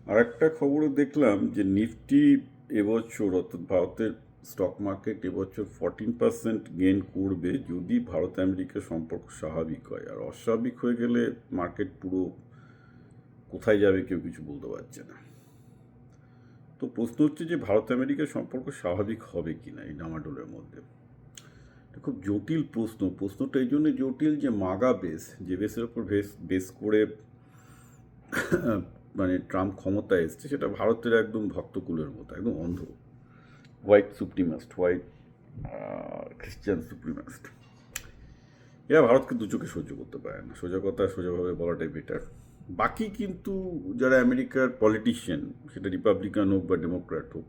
আর একটা খবরে দেখলাম যে নিফটি এবছর অর্থাৎ ভারতের স্টক মার্কেট এবছর 14% গেইন করবে যদি ভারত আমেরিকা সম্পর্ক স্বাভাবিক হয়। আর অস্বাভাবিক হয়ে গেলে মার্কেট পুরো কোথায় যাবে কেউ কিছু বলতে পারছে না। তো প্রশ্ন হচ্ছে যে ভারত আমেরিকার সম্পর্ক স্বাভাবিক হবে কি না এই ডামাডোলের মধ্যে। এটা খুব জটিল প্রশ্ন। প্রশ্নটা এই জন্য জটিল যে মাগা বেস, যে বেসের ওপর বেস করে মানে ট্রাম্প ক্ষমতায় এসছে, সেটা ভারতের একদম ভক্তকুলের মতো, একদম অন্ধ, হোয়াইট খ্রিশ্চান সুপ্রিমাস্ট। এরা ভারতকে দু চোখে সহ্য করতে পারে না, সোজা কথা সোজাভাবে বলাটাই বেটার। বাকি কিন্তু যারা আমেরিকার পলিটিশিয়ান, সেটা রিপাবলিকান হোক বা ডেমোক্র্যাট হোক,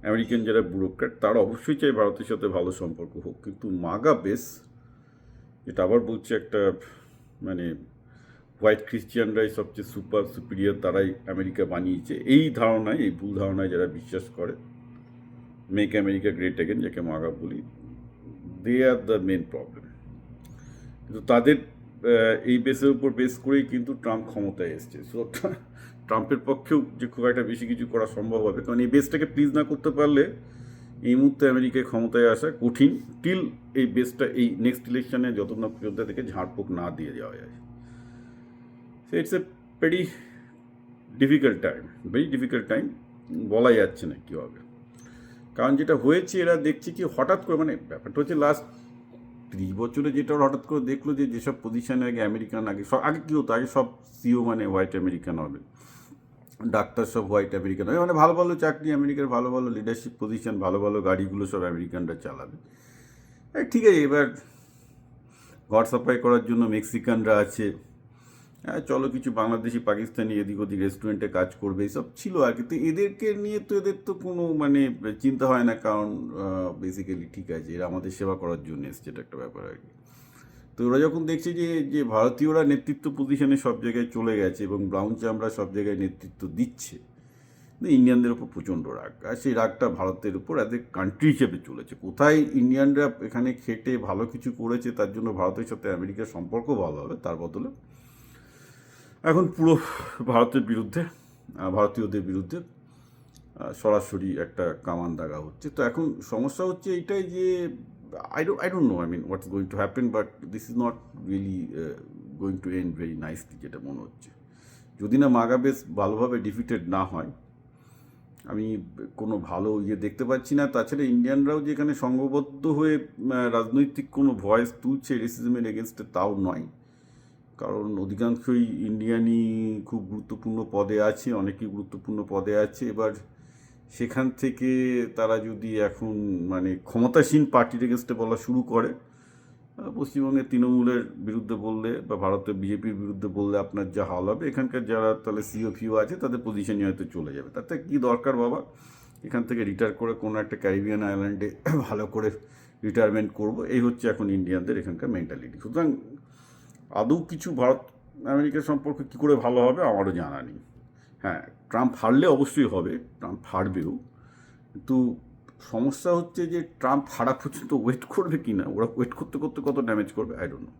আমেরিকান যারা ব্যুরোক্র্যাট, তারা অবশ্যই চাই ভারতের সাথে ভালো সম্পর্ক হোক। কিন্তু মাগা বেস, এটা আবার বলছে একটা মানে হোয়াইট খ্রিশ্চিয়ানরাই সবচেয়ে সুপিরিয়র, তারাই আমেরিকা বানিয়েছে, এই ধারণায়, এই ভুল ধারণায় যারা বিশ্বাস করে, মেক আমেরিকা গ্রেট অ্যাগেন যাকে মাগা বলি, দে আর দ্য মেন প্রবলেম। কিন্তু তাদের এই বেসের উপর বেস করেই কিন্তু ট্রাম্প ক্ষমতায় এসছে। সো ট্রাম্পের পক্ষেও যে খুব একটা বেশি কিছু করা সম্ভব হবে, কারণ এই বেসটাকে প্লিজ না করতে পারলে এই মুহূর্তে আমেরিকায় ক্ষমতায় আসা কঠিন, টিল এই বেসটা এই নেক্সট ইলেকশনে যত না পর্যন্ত থেকে ঝাড়ফুঁক না দিয়ে যাওয়া যায়। So it's a very difficult time, বলা যাচ্ছে না কী হবে। কারণ যেটা হয়েছে, এরা দেখছে কি হঠাৎ করে, মানে ব্যাপারটা হচ্ছে লাস্ট 30 বছরে যেটা ওরা হঠাৎ করে দেখলো যে যেসব পজিশানে আগে আমেরিকান, আগে কী হতো, আগে সব সিও মানে হোয়াইট আমেরিকান হবে, ডাক্তার সব হোয়াইট আমেরিকান হবে, মানে ভালো ভালো চাকরি আমেরিকার, ভালো ভালো লিডারশিপ পজিশন, ভালো ভালো গাড়িগুলো সব আমেরিকানরা চালাবে। ঠিক আছে, এবার ঘর সাফাই করার জন্য মেক্সিকানরা আছে, হ্যাঁ চলো কিছু বাংলাদেশি পাকিস্তানি এদিক ওদিক রেস্টুরেন্টে কাজ করবে, এইসব ছিল আর কি। তো এদেরকে নিয়ে তো এদের তো কোনো মানে চিন্তা হয় না, কারণ বেসিক্যালি ঠিক আছে, এরা আমাদের সেবা করার জন্য এসছে, এটা একটা ব্যাপার আর কি। তো ওরা যখন দেখছে যে যে ভারতীয়রা নেতৃত্ব পজিশনে সব জায়গায় চলে গেছে এবং ব্রাউন চামড়া সব জায়গায় নেতৃত্ব দিচ্ছে, ইন্ডিয়ানদের ওপর প্রচণ্ড রাগ, আর সেই রাগটা ভারতের উপর অ্যাজ এ কান্ট্রি হিসেবে চলেছে। কোথায় ইন্ডিয়ানরা এখানে খেটে ভালো কিছু করেছে, তার জন্য ভারতের সাথে আমেরিকার সম্পর্ক ভালো হবে, তার বদলে এখন পুরো ভারতের বিরুদ্ধে, ভারতীয়দের বিরুদ্ধে সরাসরি একটা কামান দাগা হচ্ছে। তো এখন সমস্যা হচ্ছে এইটাই যে I don't know, I mean, what's going to happen, but this is not really going to end very nicely, যেটা মনে হচ্ছে। যদি না মাগা বেস ভালোভাবে ডিফিটেড না হয়, আমি কোনো ভালো দেখতে পাচ্ছি না। তাছাড়া ইন্ডিয়ানরাও যেখানে সংঘবদ্ধ হয়ে রাজনৈতিক কোনো ভয়েস তুলছে রেসিজমের এগেনস্টে, তাও নয়। কারণ অধিকাংশই ইন্ডিয়ানই খুব গুরুত্বপূর্ণ পদে আছে, অনেকেই গুরুত্বপূর্ণ পদে আছে। এবার সেখান থেকে তারা যদি এখন মানে ক্ষমতাসীন পার্টির এগেনস্টে বলা শুরু করে, পশ্চিমবঙ্গের তৃণমূলের বিরুদ্ধে বললে বা ভারতের বিজেপির বিরুদ্ধে বললে আপনার যা হাল হবে, এখানকার যারা তাহলে সিও ফিও আছে তাদের পজিশনই হয়তো চলে যাবে। তাতে কী দরকার বাবা, এখান থেকে রিটায়ার করে কোনো একটা ক্যারিবিয়ান আইল্যান্ডে ভালো করে রিটায়ারমেন্ট করবো, এই হচ্ছে এখন ইন্ডিয়ানদের এখানকার মেন্টালিটি। সুতরাং আদৌ কিছু ভারত আমেরিকার সম্পর্ক কী করে ভালো হবে আমারও জানা নেই। হ্যাঁ, ট্রাম্প হারলে অবশ্যই হবে, ট্রাম্প হারবেও, কিন্তু সমস্যা হচ্ছে যে ট্রাম্প হারা পর্যন্ত ওয়েট করবে কি না, ওরা ওয়েট করতে করতে কত ড্যামেজ করবে, আই ডোন্ট নো।